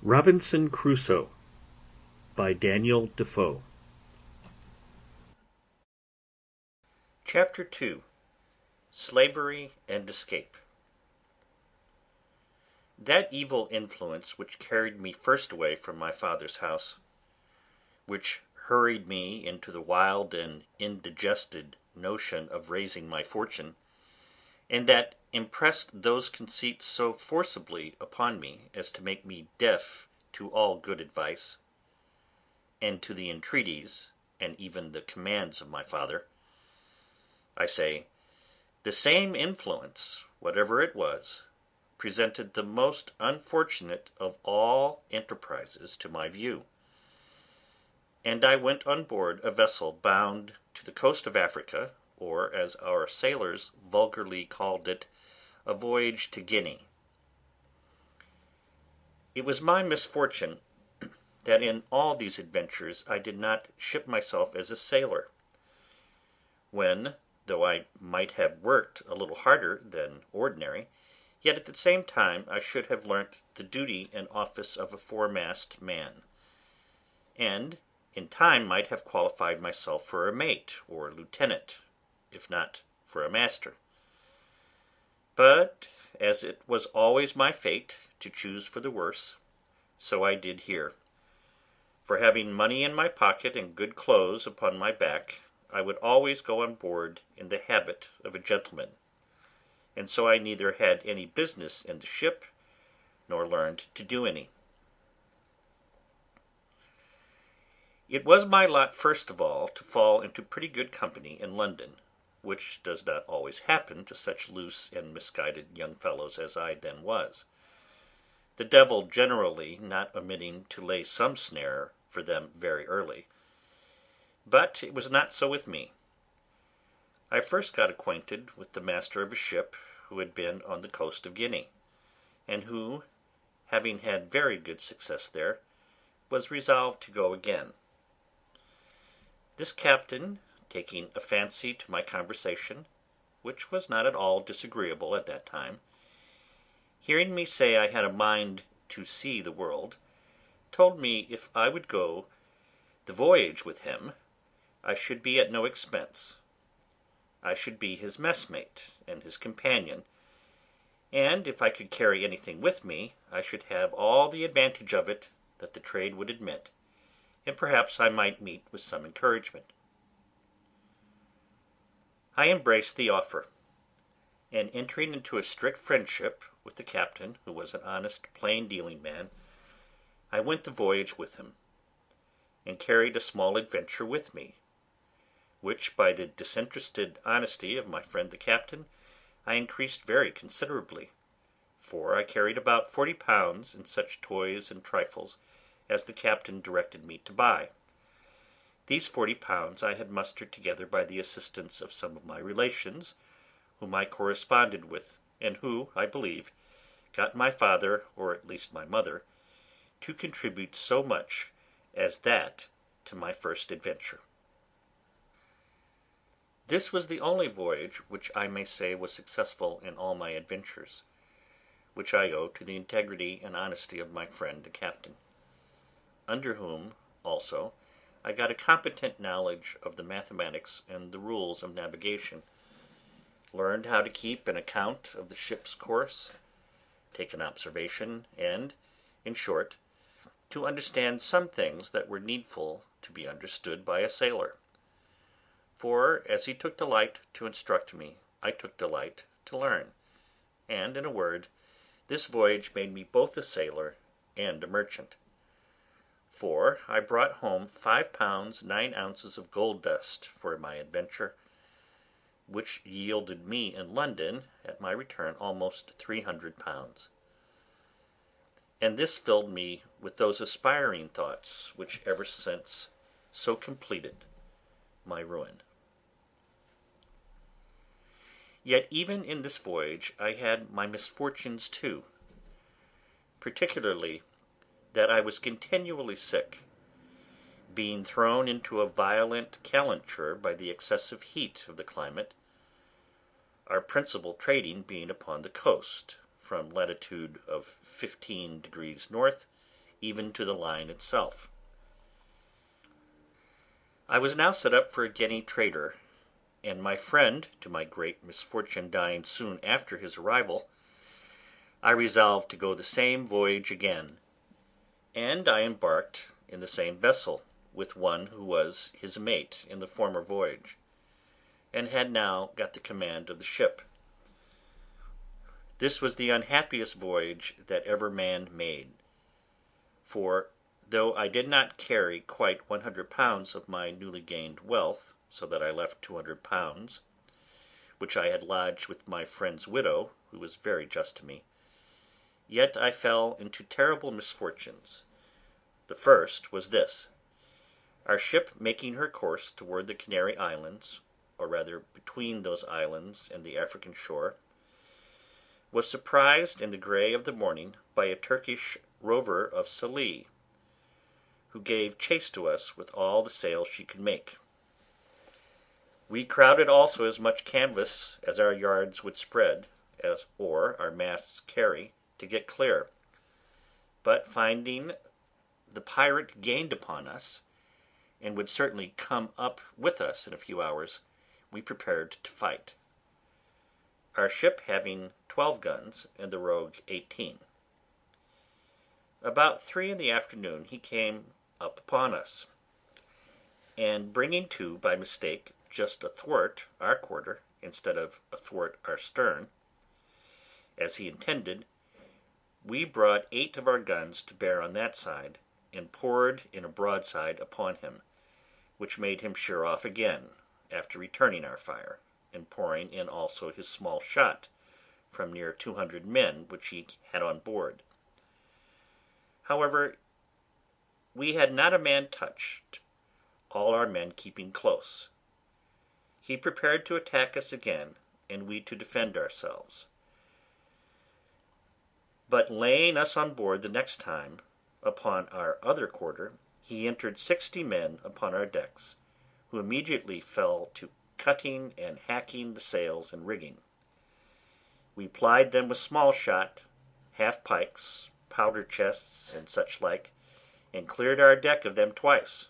Robinson Crusoe by Daniel Defoe. Chapter 2. Slavery and Escape. That evil influence which carried me first away from my father's house, which hurried me into the wild and indigested notion of raising my fortune, and that impressed those conceits so forcibly upon me as to make me deaf to all good advice, and to the entreaties and even the commands of my father, I say, the same influence, whatever it was, presented the most unfortunate of all enterprises to my view, and I went on board a vessel bound to the coast of Africa, or, as our sailors vulgarly called it, a voyage to Guinea. It was my misfortune that in all these adventures I did not ship myself as a sailor, when, though I might have worked a little harder than ordinary, yet at the same time I should have learnt the duty and office of a foremast man, and in time might have qualified myself for a mate or lieutenant, if not for a master. But as it was always my fate to choose for the worse, so I did here; for having money in my pocket and good clothes upon my back, I would always go on board in the habit of a gentleman, and so I neither had any business in the ship, nor learned to do any. It was my lot first of all to fall into pretty good company in London, which does not always happen to such loose and misguided young fellows as I then was, the devil generally not omitting to lay some snare for them very early. But it was not so with me. I first got acquainted with the master of a ship who had been on the coast of Guinea, and who, having had very good success there, was resolved to go again. This captain, taking a fancy to my conversation, which was not at all disagreeable at that time, hearing me say I had a mind to see the world, told me if I would go the voyage with him, I should be at no expense. I should be his messmate and his companion, and if I could carry anything with me, I should have all the advantage of it that the trade would admit, and perhaps I might meet with some encouragement. I embraced the offer, and entering into a strict friendship with the captain, who was an honest plain-dealing man, I went the voyage with him, and carried a small adventure with me, which by the disinterested honesty of my friend the captain I increased very considerably, for I carried about 40 pounds in such toys and trifles as the captain directed me to buy. These 40 pounds I had mustered together by the assistance of some of my relations, whom I corresponded with, and who, I believe, got my father, or at least my mother, to contribute so much as that to my first adventure. This was the only voyage which I may say was successful in all my adventures, which I owe to the integrity and honesty of my friend the captain, under whom, also, I got a competent knowledge of the mathematics and the rules of navigation, learned how to keep an account of the ship's course, take an observation, and, in short, to understand some things that were needful to be understood by a sailor. For, as he took delight to instruct me, I took delight to learn, and, in a word, this voyage made me both a sailor and a merchant. For I brought home 5 pounds 9 ounces of gold dust for my adventure, which yielded me in London at my return almost 300 pounds. And this filled me with those aspiring thoughts which ever since so completed my ruin. Yet even in this voyage I had my misfortunes too, particularly that I was continually sick, being thrown into a violent calenture by the excessive heat of the climate, our principal trading being upon the coast, from latitude of 15 degrees north even to the line itself. I was now set up for a Guinea trader, and my friend, to my great misfortune, dying soon after his arrival, I resolved to go the same voyage again, and I embarked in the same vessel with one who was his mate in the former voyage, and had now got the command of the ship. This was the unhappiest voyage that ever man made, for though I did not carry quite 100 pounds of my newly gained wealth, so that I left 200 pounds, which I had lodged with my friend's widow, who was very just to me, yet I fell into terrible misfortunes. The first was this: our ship making her course toward the Canary Islands, or rather between those islands and the African shore, was surprised in the grey of the morning by a Turkish rover of Sallee, who gave chase to us with all the sail she could make. We crowded also as much canvas as our yards would spread, or our masts carry, to get clear; but finding the pirate gained upon us, and would certainly come up with us in a few hours, we prepared to fight, our ship having 12 guns and the rogue 18. About 3 in the afternoon he came up upon us, and bringing to by mistake just athwart our quarter instead of athwart our stern, as he intended, we brought 8 of our guns to bear on that side, and poured in a broadside upon him, which made him sheer off again, after returning our fire, and pouring in also his small shot, from near 200 men which he had on board. However, we had not a man touched, all our men keeping close. He prepared to attack us again, and we to defend ourselves. But laying us on board the next time, upon our other quarter, he entered 60 men upon our decks, who immediately fell to cutting and hacking the sails and rigging. We plied them with small shot, half-pikes, powder chests, and such like, and cleared our deck of them twice.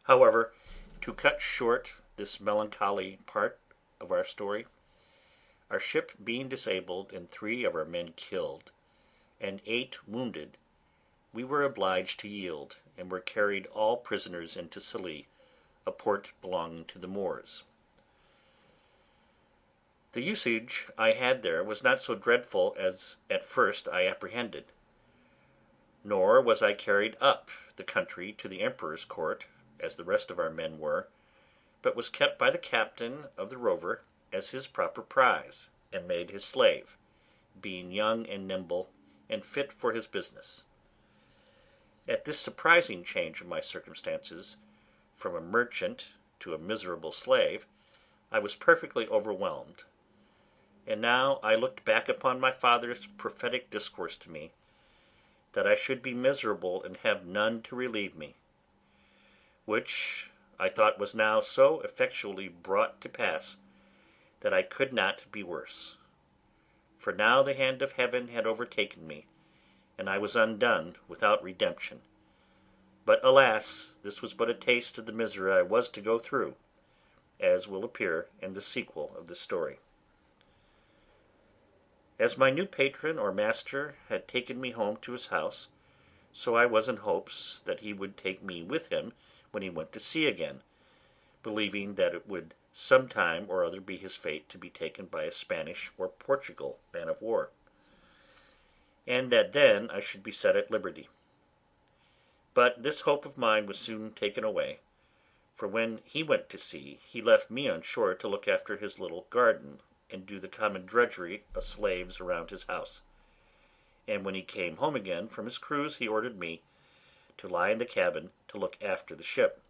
However, to cut short this melancholy part of our story, our ship being disabled and 3 of our men killed, and 8 wounded, we were obliged to yield, and were carried all prisoners into Sallee, a port belonging to the Moors. The usage I had there was not so dreadful as at first I apprehended, nor was I carried up the country to the Emperor's court, as the rest of our men were, but was kept by the captain of the rover as his proper prize, and made his slave, being young and nimble, and fit for his business. At this surprising change of my circumstances, from a merchant to a miserable slave, I was perfectly overwhelmed, and now I looked back upon my father's prophetic discourse to me, that I should be miserable and have none to relieve me, which I thought was now so effectually brought to pass that I could not be worse. For now the hand of heaven had overtaken me, and I was undone without redemption. But alas, this was but a taste of the misery I was to go through, as will appear in the sequel of the story. As my new patron or master had taken me home to his house, so I was in hopes that he would take me with him when he went to sea again, believing that it would some time or other be his fate to be taken by a Spanish or Portugal man of war, and that then I should be set at liberty. But this hope of mine was soon taken away, for when he went to sea he left me on shore to look after his little garden and do the common drudgery of slaves around his house, and when he came home again from his cruise he ordered me to lie in the cabin to look after the ship.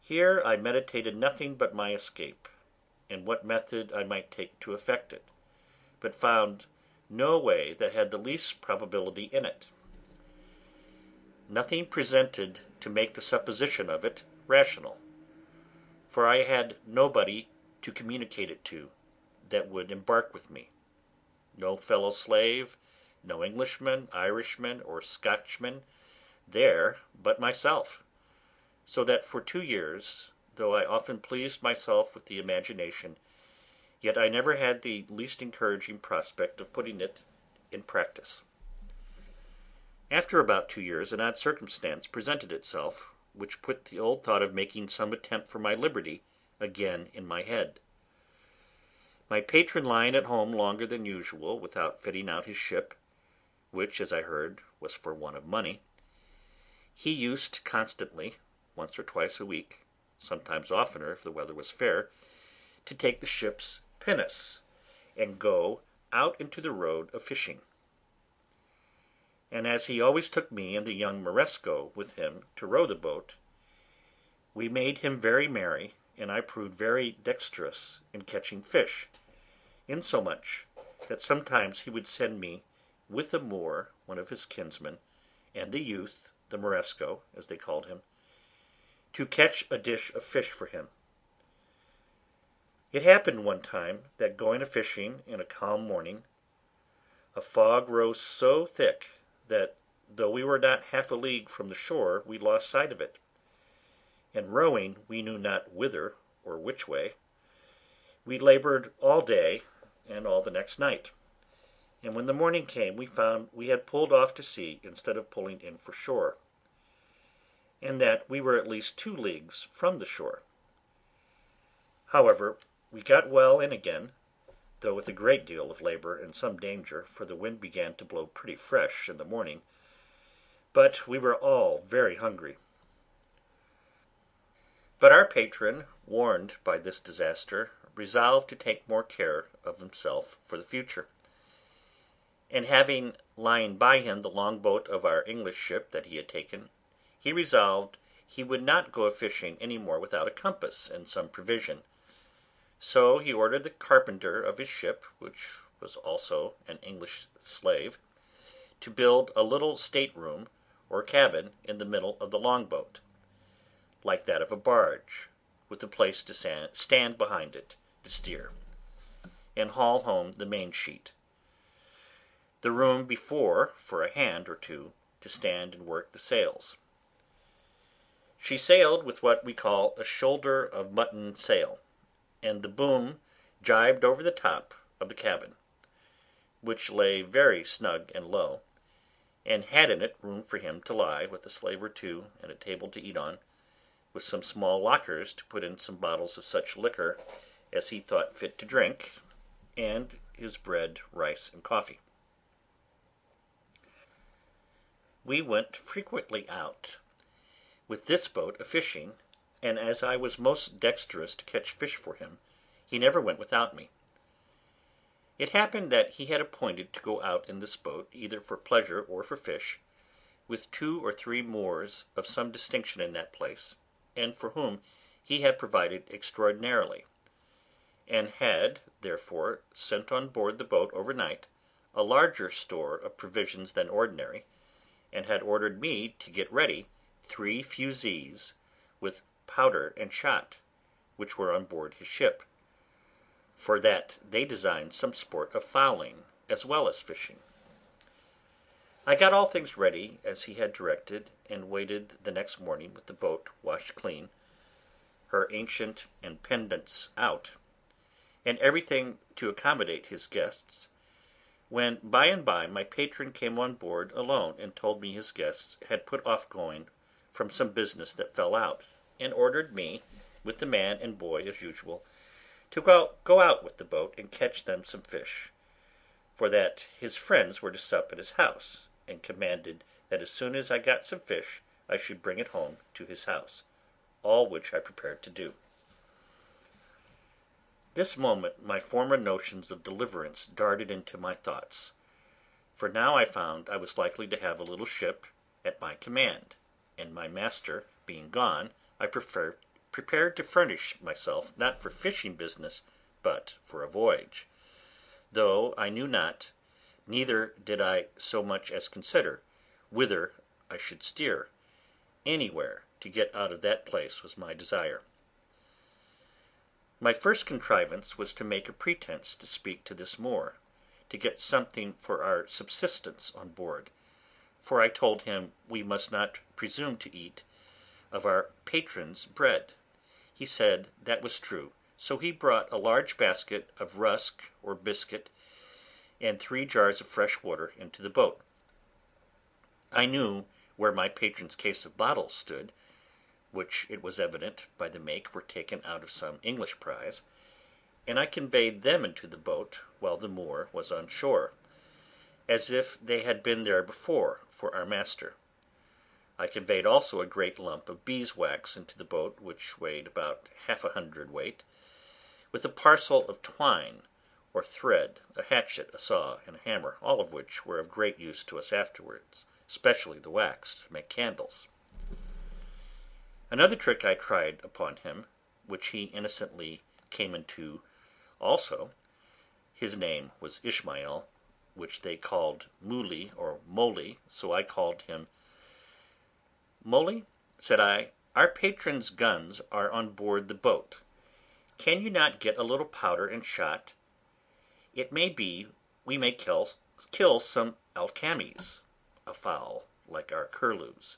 Here I meditated nothing but my escape, and what method I might take to effect it, but found no way that had the least probability in it. Nothing presented to make the supposition of it rational, for I had nobody to communicate it to that would embark with me, no fellow slave, no Englishman, Irishman, or Scotchman there but myself, so that for 2 years, though I often pleased myself with the imagination, yet I never had the least encouraging prospect of putting it in practice. After about 2 years an odd circumstance presented itself, which put the old thought of making some attempt for my liberty again in my head. My patron lying at home longer than usual without fitting out his ship, which, as I heard, was for want of money, he used constantly, once or twice a week, sometimes oftener if the weather was fair, to take the ship's pinnace and go out into the road a fishing. And as he always took me and the young Moresco with him to row the boat, we made him very merry, and I proved very dexterous in catching fish, insomuch that sometimes he would send me with a Moor, one of his kinsmen, and the youth, the Moresco, as they called him, to catch a dish of fish for him. It happened one time that going a fishing in a calm morning, a fog rose so thick that, though we were not half a league from the shore, we lost sight of it, and rowing we knew not whither or which way, we laboured all day and all the next night, and when the morning came we found we had pulled off to sea instead of pulling in for shore, and that we were at least 2 leagues from the shore. However, we got well in again, though with a great deal of labour and some danger, for the wind began to blow pretty fresh in the morning, but we were all very hungry. But our patron, warned by this disaster, resolved to take more care of himself for the future, and having lying by him the longboat of our English ship that he had taken, he resolved he would not go a-fishing any more without a compass and some provision. So he ordered the carpenter of his ship, which was also an English slave, to build a little state-room or cabin in the middle of the longboat, like that of a barge, with a place to stand behind it to steer, and haul home the main-sheet. The room before for a hand or two to stand and work the sails. She sailed with what we call a shoulder of mutton sail, and the boom jibed over the top of the cabin, which lay very snug and low, and had in it room for him to lie, with a slave or two and a table to eat on, with some small lockers to put in some bottles of such liquor as he thought fit to drink, and his bread, rice, and coffee. We went frequently out with this boat a-fishing, and as I was most dexterous to catch fish for him, he never went without me. It happened that he had appointed to go out in this boat, either for pleasure or for fish, with 2 or 3 Moors of some distinction in that place, and for whom he had provided extraordinarily, and had, therefore, sent on board the boat overnight a larger store of provisions than ordinary, and had ordered me to get ready 3 fusees with powder and shot, which were on board his ship, for that they designed some sport of fowling as well as fishing. I got all things ready as he had directed, and waited the next morning with the boat washed clean, her ancient and pendants out, and everything to accommodate his guests, when by and by my patron came on board alone and told me his guests had put off going from some business that fell out, and ordered me, with the man and boy as usual, to go out with the boat and catch them some fish, for that his friends were to sup at his house, and commanded that as soon as I got some fish I should bring it home to his house, all which I prepared to do. This moment my former notions of deliverance darted into my thoughts, for now I found I was likely to have a little ship at my command, and my master being gone, I prepared to furnish myself not for fishing business, but for a voyage, though I knew not, neither did I so much as consider, whither I should steer. Anywhere to get out of that place was my desire. My first contrivance was to make a pretence to speak to this Moor, to get something for our subsistence on board, for I told him we must not presume to eat of our patron's bread. He said that was true, so he brought a large basket of rusk or biscuit and 3 jars of fresh water into the boat. I knew where my patron's case of bottles stood, which it was evident by the make were taken out of some English prize, and I conveyed them into the boat while the Moor was on shore, as if they had been there before for our master. I conveyed also a great lump of beeswax into the boat, which weighed about 1/2 hundredweight, with a parcel of twine or thread, a hatchet, a saw, and a hammer, all of which were of great use to us afterwards, especially the wax, to make candles. Another trick I tried upon him, which he innocently came into also. His name was Ishmael, which they called Mooley or Moley, so I called him. "Moley," said I, "our patron's guns are on board the boat. Can you not get a little powder and shot? It may be we may kill some alcamies, a fowl like our curlews,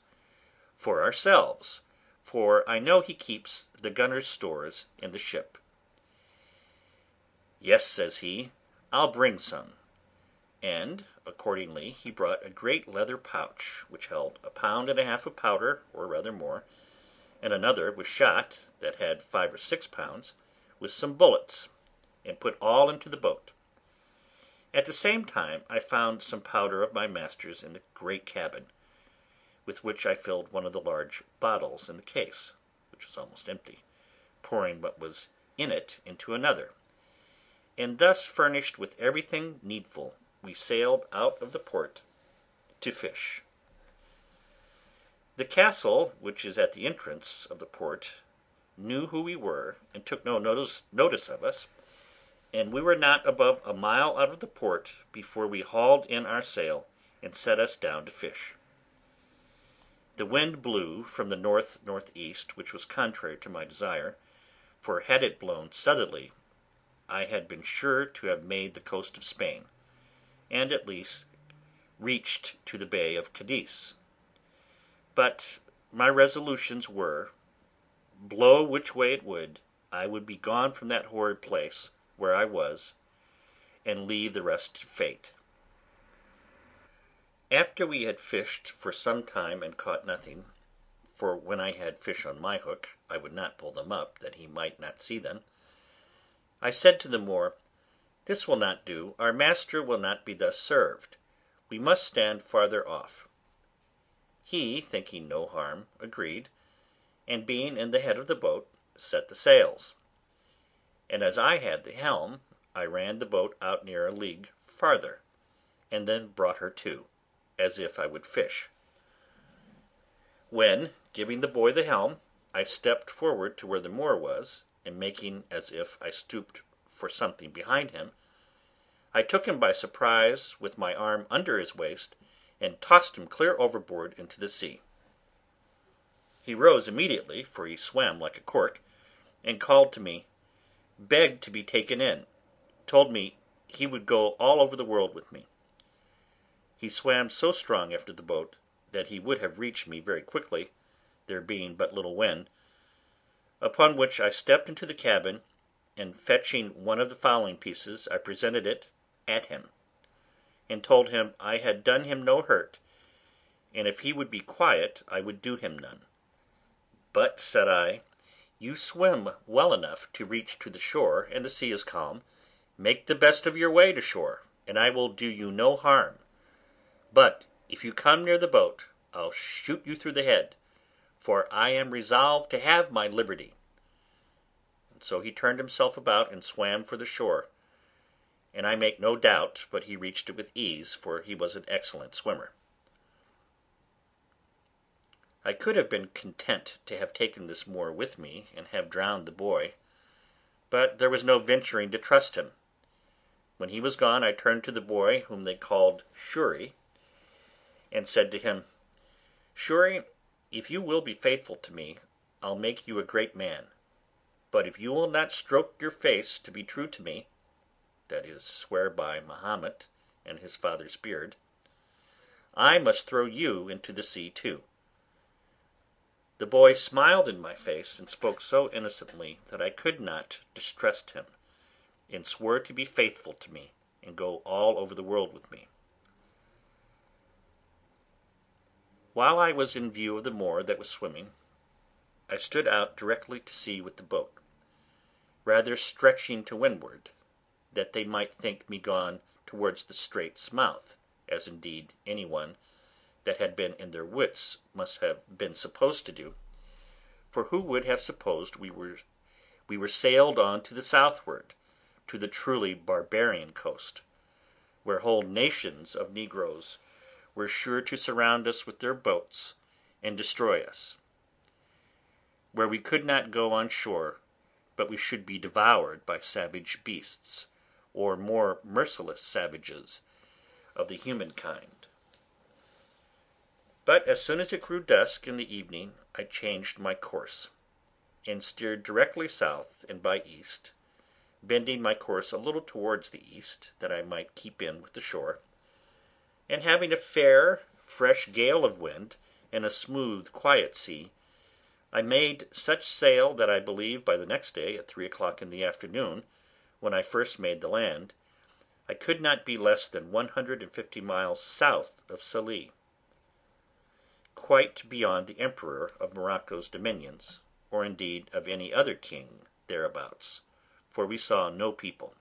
for ourselves, for I know he keeps the gunner's stores in the ship." "Yes," says he, "I'll bring some." And accordingly he brought a great leather pouch, which held 1.5 pounds of powder, or rather more, and another with shot that had 5 or 6 pounds, with some bullets, and put all into the boat. At the same time I found some powder of my master's in the great cabin, with which I filled one of the large bottles in the case, which was almost empty, pouring what was in it into another, and thus furnished with everything needful, we sailed out of the port to fish. The castle, which is at the entrance of the port, knew who we were, and took no notice of us, and we were not above a mile out of the port before we hauled in our sail and set us down to fish. The wind blew from the north-northeast, which was contrary to my desire, for had it blown southerly, I had been sure to have made the coast of Spain, and at least reached to the Bay of Cadiz. But my resolutions were, blow which way it would, I would be gone from that horrid place where I was, and leave the rest to fate. After we had fished for some time and caught nothing, for when I had fish on my hook I would not pull them up, that he might not see them, I said to the Moor, "This will not do, our master will not be thus served, we must stand farther off." He, thinking no harm, agreed, and being in the head of the boat, set the sails, and as I had the helm, I ran the boat out near a league farther, and then brought her to, as if I would fish, when, giving the boy the helm, I stepped forward to where the Moor was, and making as if I stooped for something behind him, I took him by surprise with my arm under his waist, and tossed him clear overboard into the sea. He rose immediately, for he swam like a cork, and called to me, begged to be taken in, told me he would go all over the world with me. He swam so strong after the boat that he would have reached me very quickly, there being but little wind, upon which I stepped into the cabin, and fetching one of the fowling pieces, I presented it at him, and told him I had done him no hurt, and if he would be quiet I would do him none. "But," said I, "you swim well enough to reach to the shore, and the sea is calm. Make the best of your way to shore, and I will do you no harm. But if you come near the boat, I'll shoot you through the head, for I am resolved to have my liberty." And so he turned himself about and swam for the shore, and I make no doubt but he reached it with ease, for he was an excellent swimmer. I could have been content to have taken this Moor with me, and have drowned the boy, but there was no venturing to trust him. When he was gone, I turned to the boy, whom they called Xury, and said to him, "Xury, if you will be faithful to me, I'll make you a great man, but if you will not stroke your face to be true to me, that is, swear by Mahomet and his father's beard, I must throw you into the sea too." The boy smiled in my face and spoke so innocently that I could not distrust him, and swore to be faithful to me and go all over the world with me. While I was in view of the Moor that was swimming, I stood out directly to sea with the boat, rather stretching to windward, that they might think me gone towards the strait's mouth, as indeed any one that had been in their wits must have been supposed to do, for who would have supposed we were sailed on to the southward, to the truly barbarian coast, where whole nations of negroes were sure to surround us with their boats and destroy us, where we could not go on shore but we should be devoured by savage beasts, or more merciless savages of the human kind. But as soon as it grew dusk in the evening I changed my course, and steered directly south and by east, bending my course a little towards the east, that I might keep in with the shore, and having a fair, fresh gale of wind, and a smooth, quiet sea, I made such sail that I believe by the next day, at 3 o'clock in the afternoon, when I first made the land, I could not be less than 150 miles south of Sallee, quite beyond the Emperor of Morocco's dominions, or indeed of any other king thereabouts, for we saw no people.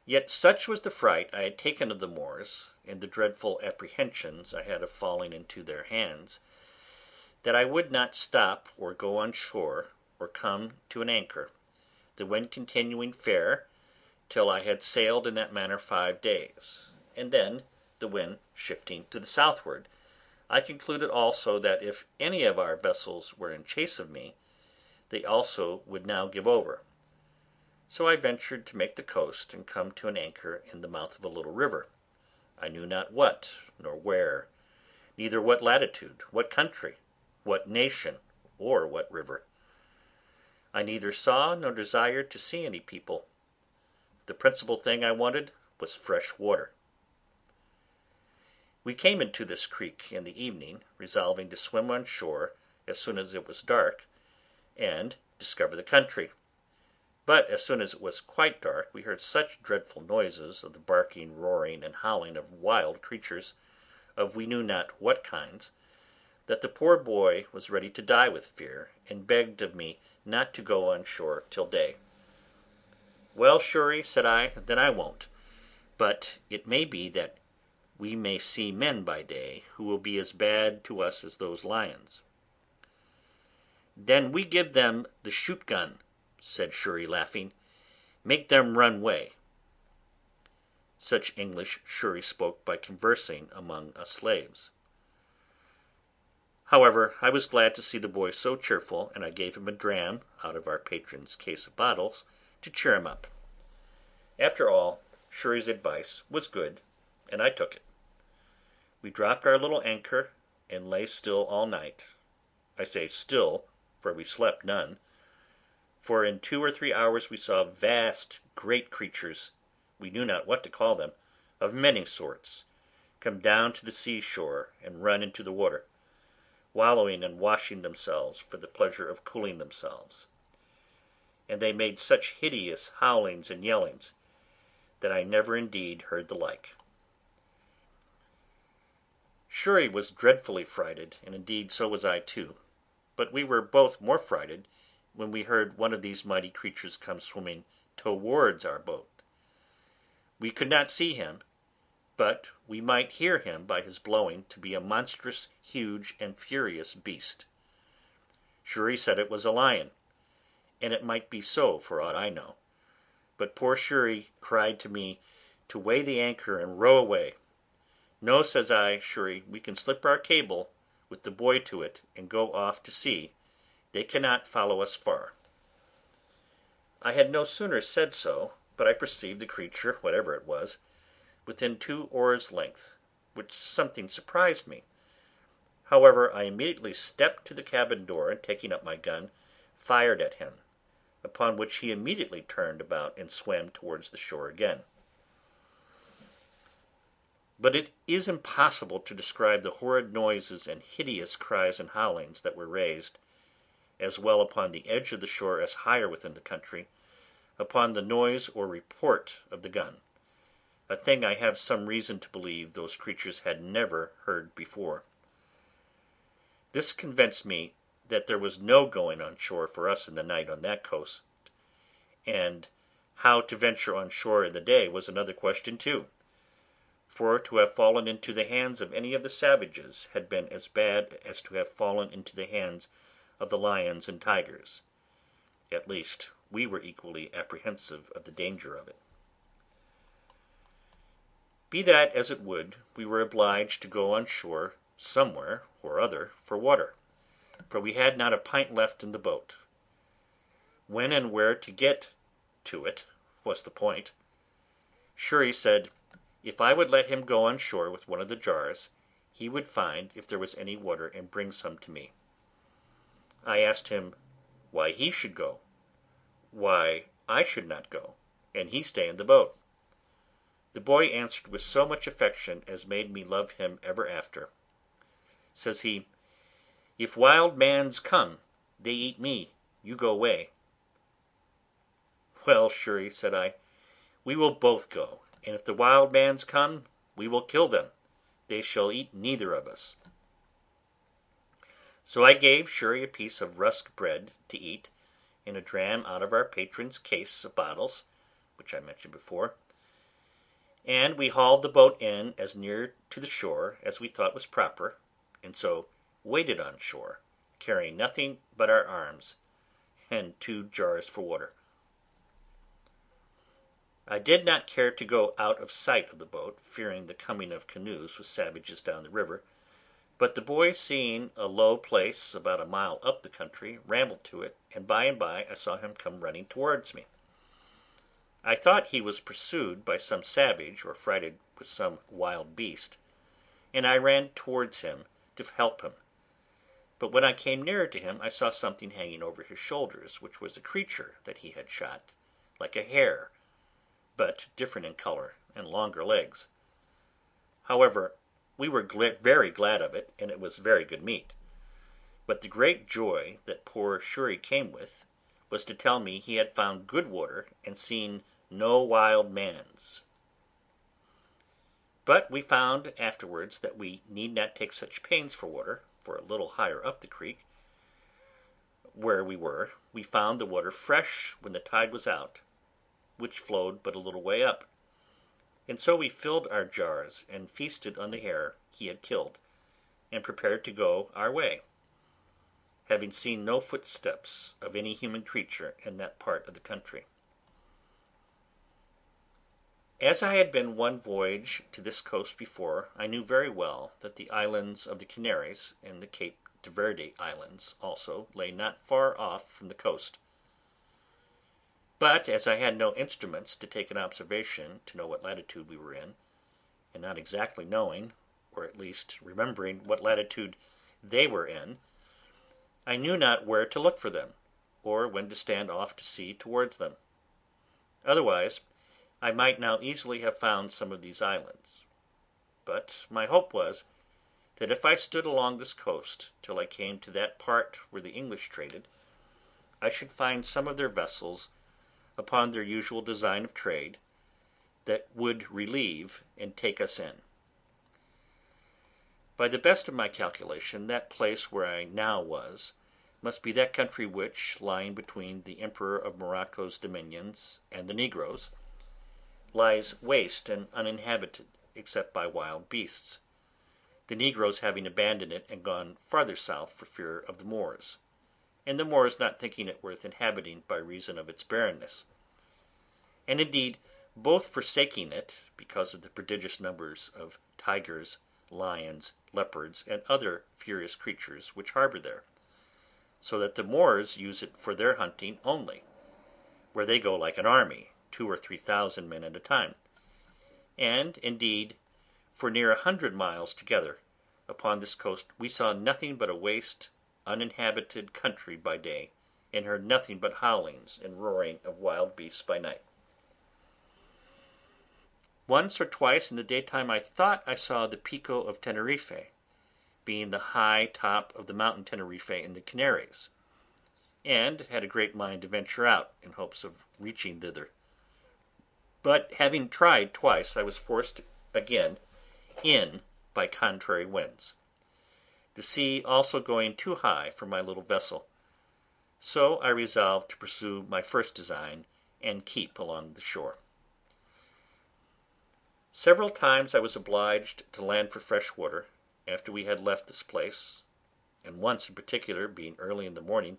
Yet such was the fright I had taken of the Moors, and the dreadful apprehensions I had of falling into their hands, that I would not stop or go on shore or come to an anchor, the wind continuing fair, till I had sailed in that manner 5 days, and then, the wind shifting to the southward, I concluded also that if any of our vessels were in chase of me, they also would now give over. So I ventured to make the coast and come to an anchor in the mouth of a little river, I knew not what, nor where, neither what latitude, what country, what nation, or what river. I neither saw nor desired to see any people. The principal thing I wanted was fresh water. We came into this creek in the evening, resolving to swim on shore as soon as it was dark, and discover the country. But as soon as it was quite dark, we heard such dreadful noises of the barking, roaring, and howling of wild creatures, of we knew not what kinds, that the poor boy was ready to die with fear, and begged of me not to go on shore till day. "Well, Shuri," said I, "then I won't; but it may be that we may see men by day who will be as bad to us as those lions." "Then we give them the shoot gun," said Shuri, laughing. "Make them run way." Such English Shuri spoke by conversing among us slaves. However, I was glad to see the boy so cheerful, and I gave him a dram out of our patron's case of bottles to cheer him up. After all, Shuri's advice was good, and I took it. We dropped our little anchor and lay still all night. I say still, for we slept none, for in 2 or 3 hours we saw vast great creatures, we knew not what to call them, of many sorts, come down to the sea-shore and run into the water, wallowing and washing themselves for the pleasure of cooling themselves. And they made such hideous howlings and yellings that I never indeed heard the like. Shuri was dreadfully frighted, and indeed so was I too, but we were both more frighted when we heard one of these mighty creatures come swimming towards our boat. We could not see him, but we might hear him by his blowing to be a monstrous, huge, and furious beast. Shuri said it was a lion, and it might be so for aught I know, but poor Shuri cried to me to weigh the anchor and row away. "No," says I, "Shuri, we can slip our cable with the boy to it and go off to sea. They cannot follow us far." I had no sooner said so, but I perceived the creature, whatever it was, within 2 oars' length, which something surprised me. However, I immediately stepped to the cabin door, and taking up my gun, fired at him. upon which he immediately turned about and swam towards the shore again. But it is impossible to describe the horrid noises and hideous cries and howlings that were raised, as well upon the edge of the shore as higher within the country, upon the noise or report of the gun, a thing I have some reason to believe those creatures had never heard before. This convinced me that there was no going on shore for us in the night on that coast, and how to venture on shore in the day was another question too, for to have fallen into the hands of any of the savages had been as bad as to have fallen into the hands of the lions and tigers. At least, we were equally apprehensive of the danger of it. Be that as it would, we were obliged to go on shore somewhere or other for water, for we had not a pint left in the boat. When and where to get to it was the point. Shuri said if I would let him go on shore with one of the jars, he would find if there was any water and bring some to me. I asked him why he should go, why I should not go, and he stay in the boat. The boy answered with so much affection as made me love him ever after. Says he, if wild mans come, they eat me, you go away. Well, Shuri, said I, we will both go, and if the wild mans come, we will kill them. They shall eat neither of us. So I gave Shuri a piece of rusk bread to eat, and a dram out of our patron's case of bottles, which I mentioned before, and we hauled the boat in as near to the shore as we thought was proper, and so waited on shore, carrying nothing but our arms, and 2 jars for water. I did not care to go out of sight of the boat, fearing the coming of canoes with savages down the river, but the boy seeing a low place about a mile up the country, rambled to it, and by I saw him come running towards me. I thought he was pursued by some savage or frighted with some wild beast, and I ran towards him to help him. But when I came nearer to him, I saw something hanging over his shoulders, which was a creature that he had shot, like a hare, but different in colour and longer legs. However, we were very glad of it, and it was very good meat. But the great joy that poor Shuri came with was to tell me he had found good water and seen no wild mans. But we found afterwards that we need not take such pains for water, for a little higher up the creek where we were, we found the water fresh when the tide was out, which flowed but a little way up. And so we filled our jars and feasted on the hare he had killed, and prepared to go our way, having seen no footsteps of any human creature in that part of the country. As I had been one voyage to this coast before, I knew very well that the islands of the Canaries and the Cape de Verde Islands also lay not far off from the coast. But as I had no instruments to take an observation to know what latitude we were in, and not exactly knowing, or at least remembering what latitude they were in, I knew not where to look for them, or when to stand off to sea towards them. Otherwise, I might now easily have found some of these islands. But my hope was, that if I stood along this coast till I came to that part where the English traded, I should find some of their vessels upon their usual design of trade, that would relieve and take us in. By the best of my calculation, that place where I now was must be that country which, lying between the Emperor of Morocco's dominions and the negroes, lies waste and uninhabited, except by wild beasts, the negroes having abandoned it and gone farther south for fear of the Moors, and the Moors not thinking it worth inhabiting by reason of its barrenness, and indeed both forsaking it because of the prodigious numbers of tigers, lions, leopards, and other furious creatures which harbour there, so that the Moors use it for their hunting only, where they go like an army, 2,000 or 3,000 men at a time, and indeed for near 100 miles together upon this coast we saw nothing but a waste uninhabited country by day, and heard nothing but howlings and roaring of wild beasts by night. Once or twice in the daytime I thought I saw the Pico of Tenerife, being the high top of the mountain Tenerife in the Canaries, and had a great mind to venture out in hopes of reaching thither. But having tried twice, I was forced again in by contrary winds, the sea also going too high for my little vessel. So I resolved to pursue my first design and keep along the shore. Several times I was obliged to land for fresh water after we had left this place, and once in particular, being early in the morning,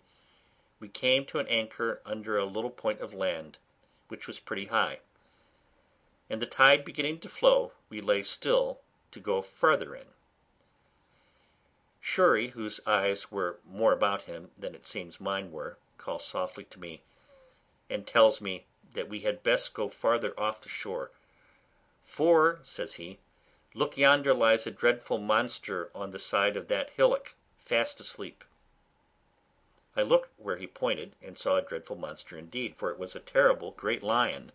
we came to an anchor under a little point of land, which was pretty high, and the tide beginning to flow, we lay still to go farther in. Shuri, whose eyes were more about him than it seems mine were, calls softly to me, and tells me that we had best go farther off the shore. For, says he, look yonder lies a dreadful monster on the side of that hillock, fast asleep. I looked where he pointed, and saw a dreadful monster indeed, for it was a terrible great lion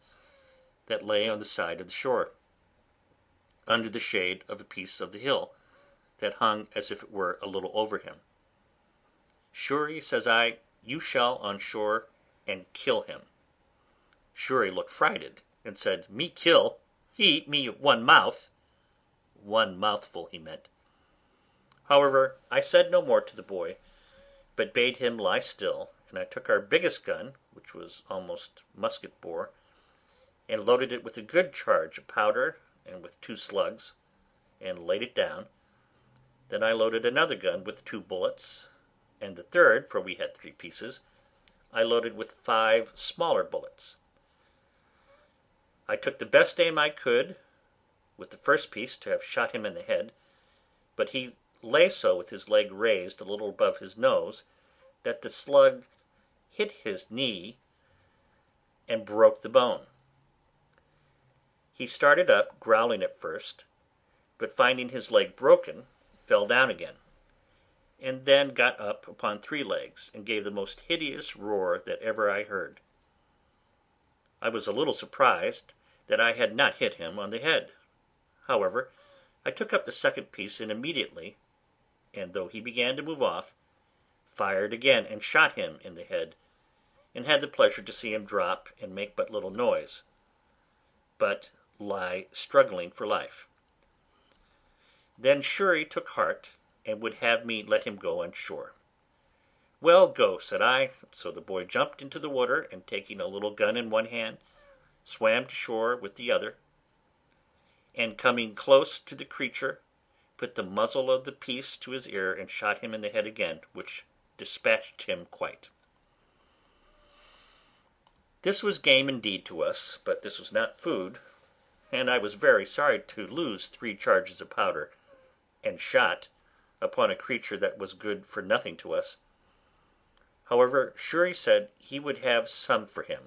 that lay on the side of the shore, under the shade of a piece of the hill that hung as if it were a little over him. Shuri, says I, you shall on shore and kill him. Shuri looked frighted, and said, me kill? He eat me one mouth. One mouthful he meant. However, I said no more to the boy, but bade him lie still, and I took our biggest gun, which was almost musket bore, and loaded it with a good charge of powder and with 2 slugs, and laid it down. Then I loaded another gun with 2 bullets, and the third, for we had 3 pieces, I loaded with 5 smaller bullets. I took the best aim I could with the first piece to have shot him in the head, but he lay so with his leg raised a little above his nose that the slug hit his knee and broke the bone. He started up, growling at first, but finding his leg broken, fell down again, and then got up upon 3 legs, and gave the most hideous roar that ever I heard. I was a little surprised that I had not hit him on the head. However, I took up the second piece, and immediately, and though he began to move off, fired again and shot him in the head, and had the pleasure to see him drop and make but little noise, but lie struggling for life. Then Shuri took heart, and would have me let him go on shore. Well, go, said I. So the boy jumped into the water, and taking a little gun in one hand, swam to shore with the other, and coming close to the creature, put the muzzle of the piece to his ear, and shot him in the head again, which dispatched him quite. This was game indeed to us, but this was not food, and I was very sorry to lose 3 charges of powder and shot upon a creature that was good for nothing to us. However, Shuri said he would have some for him.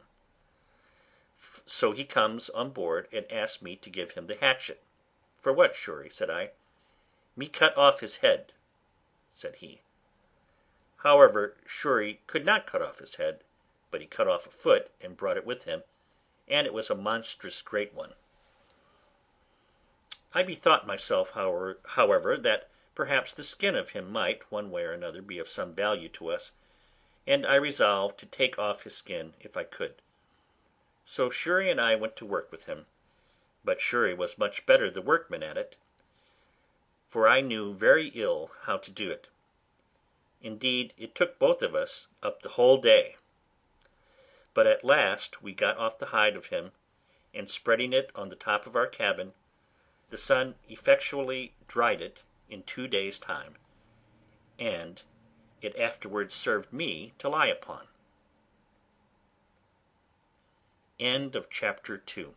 So he comes on board and asked me to give him the hatchet. For what, Shuri? Said I. Me cut off his head, said he. However, Shuri could not cut off his head, but he cut off a foot and brought it with him, and it was a monstrous great one. I bethought myself, however, that perhaps the skin of him might, one way or another, be of some value to us, and I resolved to take off his skin if I could. So Shuri and I went to work with him, but Shuri was much better the workman at it, for I knew very ill how to do it. Indeed, it took both of us up the whole day. But at last we got off the hide of him, and spreading it on the top of our cabin, the sun effectually dried it in 2 days' time, and it afterwards served me to lie upon. End of chapter 2.